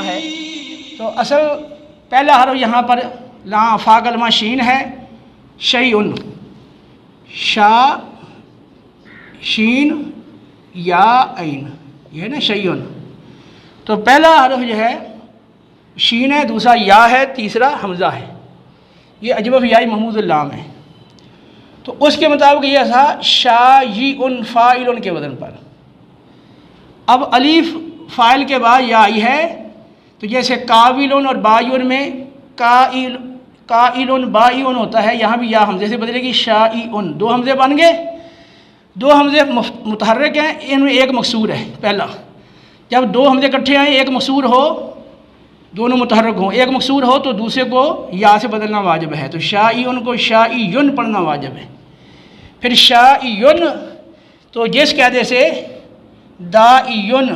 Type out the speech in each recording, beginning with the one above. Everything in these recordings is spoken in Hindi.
है तो असल पहला हर्फ यहाँ पर ला फा कलमा शीन है, शैउन, शा शीन या ऐन, ये है ना शैउन। तो पहला हर्फ जो है शीन है, दूसरा या है, तीसरा हमज़ा है। ये अजवफ याई महमूदुल लाम है। तो उसके मुताबिक ये था शायिउन फ़ाइलुन के वज़न पर। अब अलीफ फ़ाइल के बाद या आई है, तो जैसे काविलुन और बायुन में काइलुन बायुन होता है, यहाँ भी या हमज़े से बदलेगी शाइउन। दो हमज़े बन गए, दो हमज़े मुतहर्रिक हैं, इनमें एक मकसूर है। पहला जब दो हमज़े इकट्ठे आए, एक मकसूर हो, दोनों मुतहर्रिक हों, एक मकसूर हो तो दूसरे को या से बदलना वाजिब है। तो शाइउन को शाइयुन पढ़ना वाजिब है। फिर शाइयुन तो जिस कायदे से दाइयुन,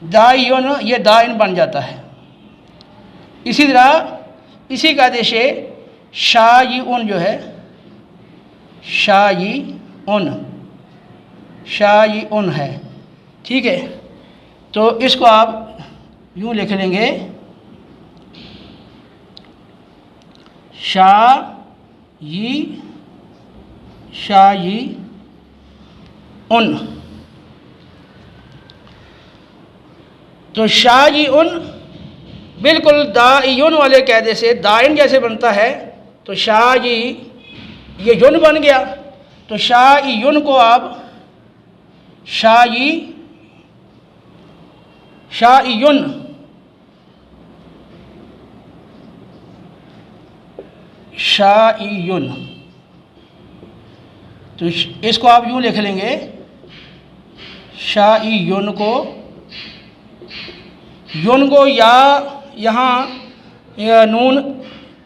दाइयुन ये दाइन बन जाता है। इसी तरह इसी कायदे से शाइउन जो है शाइउन है, ठीक है। तो इसको आप यूँ लिख लेंगे शाइउन। तो शाइउन बिल्कुल दाइयुन वाले कायदे से दाइन जैसे बनता है, तो शाई ये युन बन गया। तो शाइयुन को आप शाइयुन तो इसको आप यूँ लिख लेंगे शाइयुन को, युन को या यहाँ नून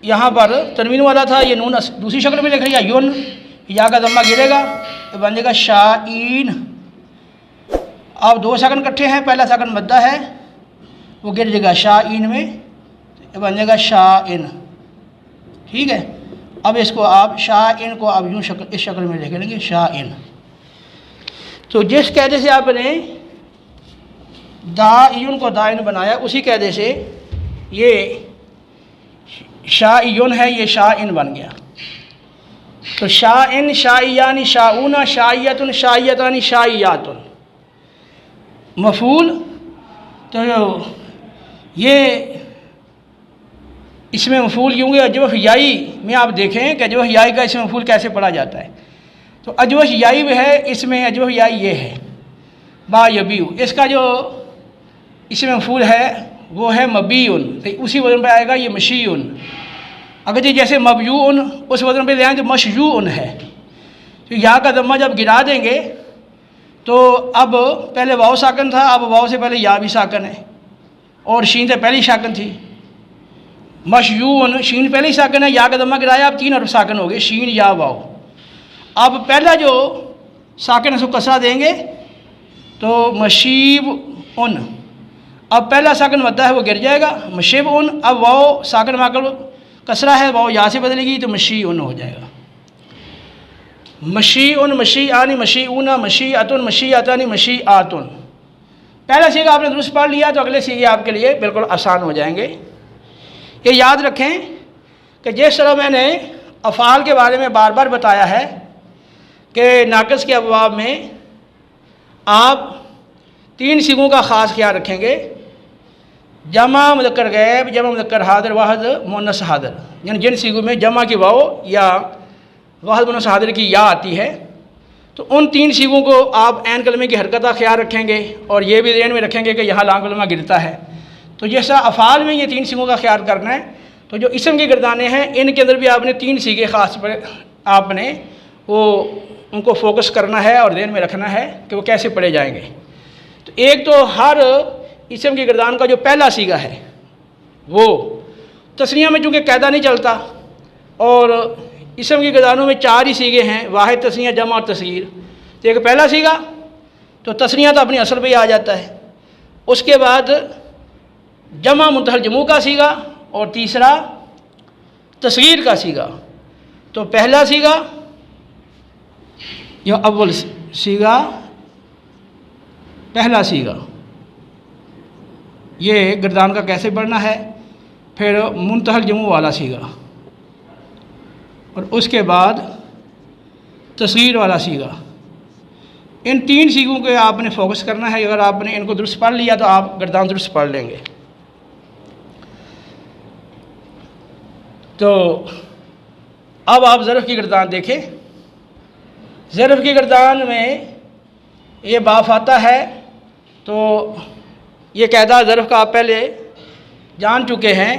यहाँ पर तनवीन वाला था, ये नून दूसरी शक्ल में लिख लिया युन, या का दम्मा गिरेगा तो बन जाएगा शाइन। अब दो साकन इकट्ठे हैं, पहला साकन मद्दा है वो गिर जाएगा शाइन में, तो बन जाएगा शाइन, ठीक है। अब इसको आप शाइन को आप यूँ शक्ल इस शक्ल में लिख लेंगे शाइन। तो जिस कायदे से आपने दाइयुन को दाइन बनाया, उसी कायदे से ये शाइयुन है, ये शाइन बन गया। तो शाइन, शाइयानी, शाऊना, शाइयतुन, शाइयतानी, शाइयातुन मफूल। तो ये इसमें मफूल यूँ अजवफ याई में आप देखें कि अजवफ याई का इसमें मफूल कैसे पढ़ा जाता है। तो अजवफ याई भी है, इसमें अजवफ याई ये है बा यबीउ, इसका जो इसमें मफूल है वो है मबीउन, तो उसी वज़न पर आएगा ये मशीउन। अगर जी जैसे मबयून उस वज़न पे ले आएँ तो मशयून है। तो यहाँ का दम्मा जब गिरा देंगे तो अब पहले वाव साकन था, अब वाव से पहले या भी साकन है, और शीन से पहली साकन थी। मशयून शीन पहले ही साकन है, या का दम्मा गिराया, अब तीन हर्फ साकन हो गए, शीन या वाव। अब पहला जो साकन है उसको कसरा देंगे तो मशीब उन, अब पहला साकन मद्दा है वो गिर जाएगा, मशीब उन। अब वाव साकन माकल कसरा है, वाव या से बदलेगी तो मशी उन हो जाएगा। मशी उन, मशी आनी, मशी ऊना, मशी अतुन, मशी अतानी, मशी आतुन। पहला सीगा आपने दुरुस्त पढ़ लिया तो अगले सीगे आपके लिए बिल्कुल आसान हो जाएंगे। ये याद रखें कि जिस तरह मैंने अफ़ाल के बारे में बार बार बताया है कि नाक़िस के अबवाब में आप तीन सीगों का ख़ास ख्याल रखेंगे, जमा मुज़क्कर गैब, जमा मुज़क्कर हादिर, वाहिद मुअन्नस हादिर, यानी जिन सीगों में जमा की वाव या वाहिद मुअन्नस हादिर की या आती है, तो उन तीन सीगों को आप ऐन कलमे की हरकत का ख्याल रखेंगे और ये भी ध्यान में रखेंगे कि यहाँ लाम कलमा गिरता है। तो जैसा अफ़ाल में ये तीन सीगों का ख्याल करना है, तो जो इसम के गिरदाने हैं इनके अंदर भी आपने तीन सीगे ख़ास पर आपने वो उनको फोकस करना है और ध्यान में रखना है कि वो कैसे पढ़े जाएंगे। तो एक तो हर इसम के गिरदान का जो पहला सीगा है वो तस्निया में चूँकि कायदा नहीं चलता और इसम के गिरदानों में चार ही सीगे हैं, वाहिद, तस्निया, जमा और तस्गीर। तो एक पहला सीगा तो तस्निया तो अपनी असल पे ही आ जाता है, उसके बाद जमा मुंतहल जमू का सीगा और तीसरा तस्गीर का सीगा। तो पहला सीगा जो अव्वल सीगा, पहला सीगा ये गर्दान का कैसे पढ़ना है, फिर मुंतहल जमू वाला सीगा, और उसके बाद तस्गीर वाला सीगा। इन 3 सीगों के आपने फोकस करना है। अगर आपने इनको दुरुस्त पढ़ लिया तो आप गर्दान दुरुस्त पढ़ लेंगे। तो अब आप ज़रफ़ की गर्दान देखें। ज़रफ़ की गर्दान में ये बाफ आता है, तो ये कायदा ज़रफ़ का आप पहले जान चुके हैं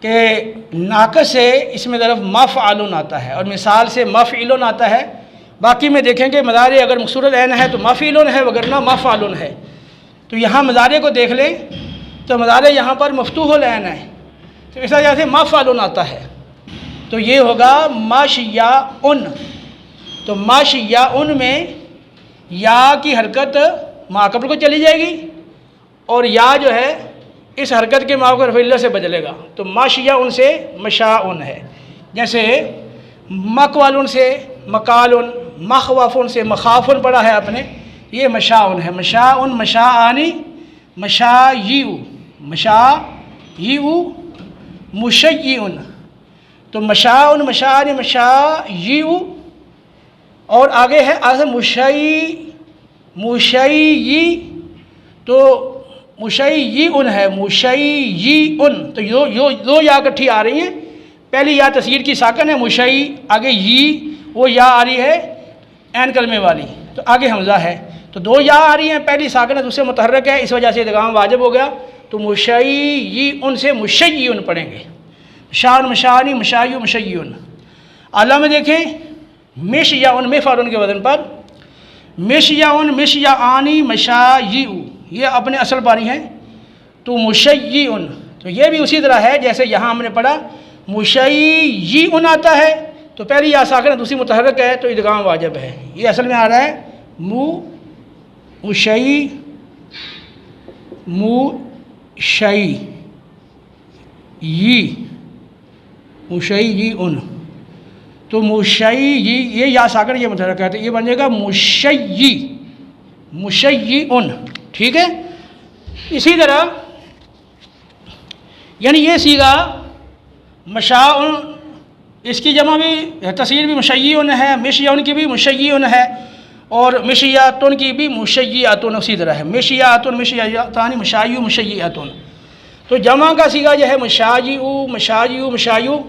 कि नाक़स से इसमें ज़रफ़ मफ़अलुन आता है और मिसाल से मफ़इलुन आता है। बाकी में देखेंगे मज़ारे अगर मक़सूरुल ऐन है तो मफ़इलुन है, वगरना मफ़अलुन है। तो यहाँ मज़ारे को देख लें तो मज़ारे यहाँ पर मफ़तूहुल ऐन है, तो इस वजह से मफ़अलुन आता है। तो ये होगा माशियाउन। तो माशियाउन में या की हरकत माक़बल को चली जाएगी और या जो है इस हरकत के माक़बल रफ़इल्ला से बदलेगा। तो माशियाउन से मशाउन है। जैसे मक़वालुन से मकालुन, मख़वाफ़ुन से मख़ाफ़ुन पढ़ा है आपने, ये मशाउन है। मशाउन, मशाआनी, मशायिउ, मशायिउ, मुशय्यिउन। तो मशाउन, मशाआनी, मशायिउ, और आगे है आगे मुशय्यी, तो मुशय्यिउन है, मुशय्यिउन। तो यो दो या इकट्ठी आ रही हैं। पहली या तस्गीर की साकन है मुशय्यी, आगे यी वो या आ रही है ऐन कलमे वाली, तो आगे हमज़ा है। तो 2 या आ रही हैं, पहली साकन है दूसरे मुतहर्रिक है, इस वजह से इदगाम वाजिब हो गया। तो मुशय्यिउन से मुशय्यिउन पढ़ेंगे। शान, मशानी, मशायु, मुशय्यिउन। आला में देखें मिशयाउन, मिफ़अलुन के वज़न पर मिशयाउन, मिशयाआनी, मशायिउ, ये अपने असल पारी हैं। तो मुशय्यिउन, तो ये भी उसी तरह है जैसे यहाँ हमने पढ़ा मुशय्यिउन आता है, तो पहली या साकिन दूसरी मुतहर्रिक है, तो इदगाम वाजिब है। ये असल में आ रहा है मुशय्यिउन। तो मुशय्यी, ये या साकिन ये मुतहर्रिक है, तो ये बन जाएगा मुशय्यिउन। ठीक है। इसी तरह यानी ये सीगा मशाउन, इसकी जमा भी तस्गीर भी मुशय्यिउन है, मिशयाउन की भी मुशय्यिउन है, और मिशयातुन की भी मुशय्यिअतुन उसी तरह है। मिशयातुन, मिशयातानी, मुशाय्यु, मुशय्यिअतुन। तो जमा का सीगा जो है मुशाय्यु, मुशाय्यु, मुशाय्यु,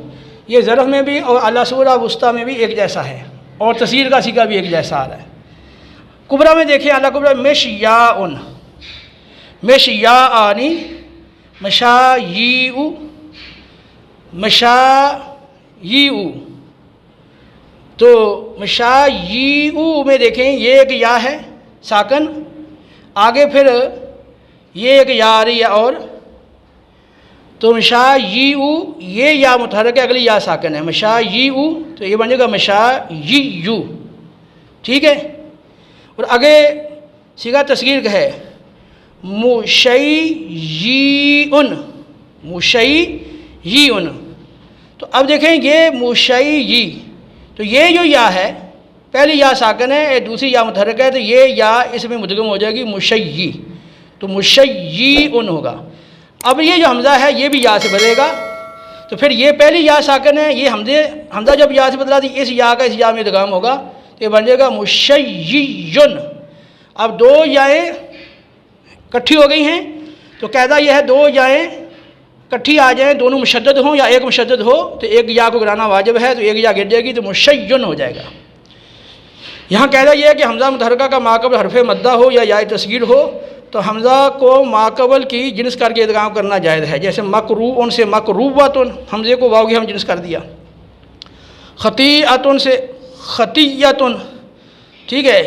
ये ज़रफ़ में भी और अला सूरा वुस्ता में भी एक जैसा है, और तस्गीर का सीगा भी एक जैसा आ रहा है। कुबरा में देखिए अला कुबरा मिशयाउन, मिशयाआनी, मशायिउ, मशायिउ। तो मशायिउ में देखें ये एक या है साकन, आगे फिर ये एक या आ रही है, और तो मशायिउ ये या मुतहर्रिक है, अगली या साकन है मशायिउ, तो ये बन जाएगा मशायियु। ठीक है। और आगे सीगा तस्गीर का है मुशय्यिउन, मुशय्यिउन। तो अब देखें ये मुशय्यी, तो ये जो या है पहली या साकन है, दूसरी या मुतहर्रिक है, तो ये या इसमें मुदगम हो जाएगी मुशय्यी, तो मुशय्यिउन होगा। अब ये जो हमज़ा है ये भी या से बदलेगा, तो फिर ये पहली या साकन है, ये हमज़ा जब या से बदला थी, इस या का इस या में इदगाम होगा, तो ये बन जाएगा मुशय्यिउन। अब 2 याएँ इकट्ठी हो गई हैं, तो कायदा यह है 2 याएँ इकट्ठी आ जाएँ, दोनों मुशद्दद हों या एक मुशद्दद हो, तो एक या को गिराना वाजिब है, तो एक या गिर जाएगी, तो मुशय्यिउन हो जाएगा। यहाँ कायदा यह है कि हमज़ा मुतहर्रिका का माक़बल हरफ़े मद्दा हो या तस्गीर हो, तो हमज़ा को माक़बल की जिन्स करके इदगाम करना जायज़ है। जैसे मकरूउन से मकरूबतुन, हमज़े को वाव की हम जिन्स कर दिया। खतीअतुन से खतीयतुन, ठीक है,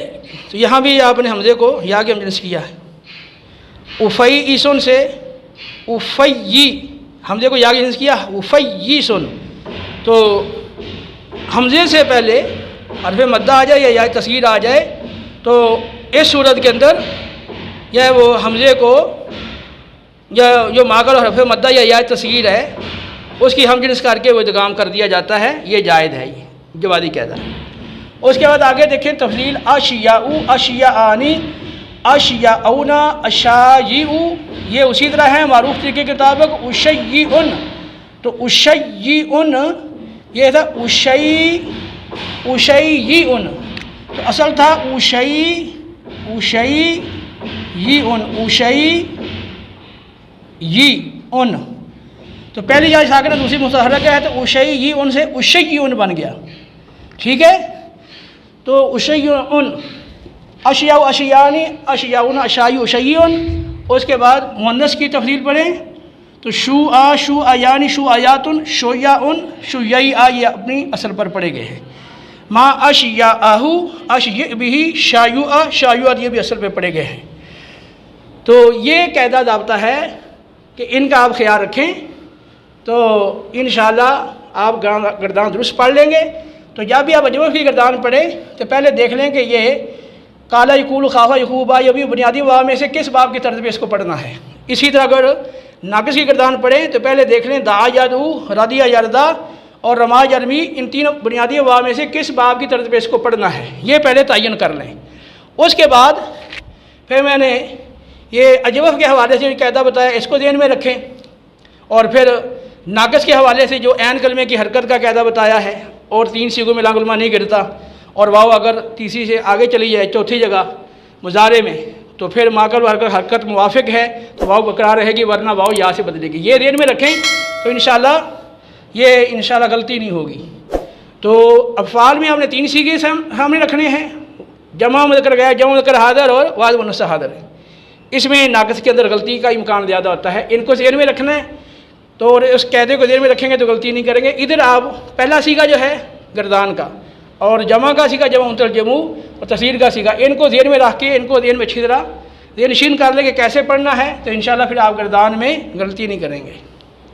तो यहाँ भी आपने हमज़े को या के हम जिन्स किया है। उफ़ईसुन से उफ़य्यी, हमज़े को या के जिन्स किया उफ़य्यिसुन, तो हमज़े से पहले हरफ़े मद्दा आ जाए या तस्गीर आ जाए, तो इस सूरत के अंदर यह वो हमज़े को या जो माक़बल हरफ़े मद्दा या तस्गीर है उसकी हम जिन्स करके वो इदगाम कर दिया जाता है, ये जायज़ है, ये जवादी कहता है। उसके बाद आगे देखें तफसील अशियाउ, अशियाआनी, अशयाउना अशायिउ, ये उसी तरह है मारूफ तरीके के मुताबिक उशय्यिउन। तो उशय्यिउन ये था उशय्यिउन, तो असल था उशय्यिउन। तो पहली जाए साकिन दूसरी मुतहर्रिक है, तो उशय्यिउन से उशय्यिउन बन गया। ठीक है, तो उशय्यिउन, अशिया अशियानी अशियाउन अशायु उशय्यिउन। उसके बाद मुअन्नस की तफसील पढ़ें तो शु आयानी शु आयातुन शोयाउन शुय्या, ये अपनी असल पर पढ़े गए हैं। माँ अशिया आहू अशय्यबिही शायुआ शायुआत, ये भी असल पे पढ़े गए हैं। तो ये कायदा ज़ाब्ता है कि इनका आप ख्याल रखें, तो इंशाअल्लाह आप गर्दान दुरुस्त पढ़ लेंगे। तो जब भी आप अजवफ़ की गर्दान पढ़ें तो पहले देख लें कि ये काला यकूल खाफा यकूबा, ये भी बुनियादी वाव में से किस बाब की तर्ज पे इसको पढ़ना है। इसी तरह अगर नाक़िस की गर्दान पढ़ें तो पहले देख लें दा यादू रदिया यरदा और रमा यरमी, इन तीनों बुनियादी वाव में से किस बाब की तर्ज पे इसको पढ़ना है, ये पहले तयन कर लें। उसके बाद फिर मैंने ये अजवफ़ के हवाले से कायदा बताया, इसको ध्यान में रखें। और फिर नाक़िस के हवाले से जो ऐन कलमे की हरकत का कायदा बताया है, और 3 सीगों में लांगुलमा नहीं गिरता, और वाव अगर तीसरी से आगे चली जाए चौथी जगह मुजारे में, तो फिर माकल हरकत मुवाफ़िक है तो वाव बरकरार रहेगी, वरना वाव या से बदलेगी। ये ध्यान में रखें तो इंशाअल्लाह गलती नहीं होगी। तो अफ़आल में हमने 3 सीगे सामने रखने हैं, जमा मुज़क्कर गैर, जमा मुज़क्कर हाज़िर और वाहिद मुअन्नस हाज़िर। इसमें नाक़िस के अंदर गलती का इम्कान ज़्यादा होता है, इनको ज़हन में रखना है। तो उस कायदे को ज़हन में रखेंगे तो गलती नहीं करेंगे। इधर आप पहला सीगा जो है गर्दान का, और जमा का सीगा जमा मुतल जमू, और तस्वीर का सीगा, इनको ज़हन में रख के इनको ज़हन में अच्छी तरह ज़हन नशीन कर लें कि कैसे पढ़ना है, तो इंशाअल्लाह फिर आप गर्दान में गलती नहीं करेंगे।